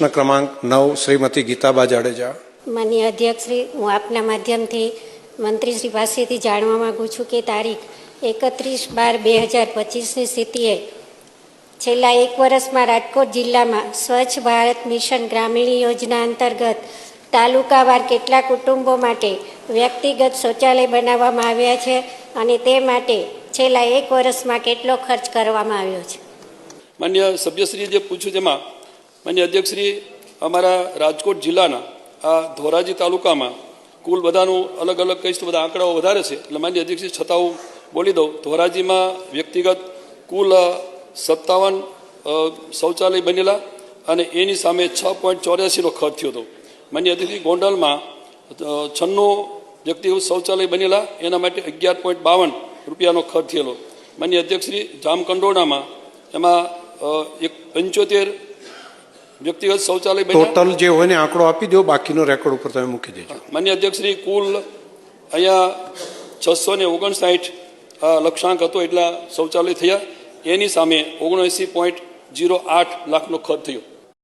પ્રશ્ન ક્રમાંક 9 શ્રીમતી ગીતાબા જાડેજા. માનનીય અધ્યક્ષ શ્રી, હું આપના માધ્યમથી મંત્રીશ્રી પાસેથી જાણવા માગું છું કે તારીખ 31/12/2025ની સ્થિતિએ છેલ્લા એક વર્ષમાં રાજકોટ જિલ્લામાં સ્વચ્છ ભારત મિશન ગ્રામીણ યોજના અંતર્ગત તાલુકાવાર કેટલા કુટુંબો માટે વ્યક્તિગત શૌચાલય બનાવવામાં આવ્યા છે અને તે માટે છેલ્લા એક વર્ષમાં કેટલો ખર્ચ કરવામાં આવ્યો છે. માન્ય સભ્યશ્રીએ જે પૂછ્યું તેમાં માન્ય અધ્યક્ષશ્રી, અમારા રાજકોટ જિલ્લાના આ ધોરાજી તાલુકામાં કુલ બધાનું અલગ અલગ કહીશ તો બધા આંકડાઓ વધારે છે, એટલે માન્ય અધ્યક્ષશ્રી છતાં હું બોલી દઉં. ધોરાજીમાં વ્યક્તિગત કુલ 57 શૌચાલય બનેલા અને એની સામે 6.84નો ખર્ચ થયો હતો. માન્ય અધ્યક્ષશ્રી, ગોંડલમાં 96 વ્યક્તિગત શૌચાલય બનેલા, એના માટે 11.52 રૂપિયાનો ખર્ચ થયેલો. માન્ય અધ્યક્ષશ્રી, જામકંડોરણામાં એમાં 75 વ્યક્તિગત શૌચાલય ટોટલ જે હોય ને આંકડો આપી દો, બાકીનો રેકોર્ડ ઉપર તમે મૂકી દેજો. માન્ય અધ્યક્ષશ્રી, કુલ અહીંયા 659 લક્ષાંક હતો એટલા શૌચાલય થયા, એની સામે 79.08 લાખનો ખર્ચ થયો.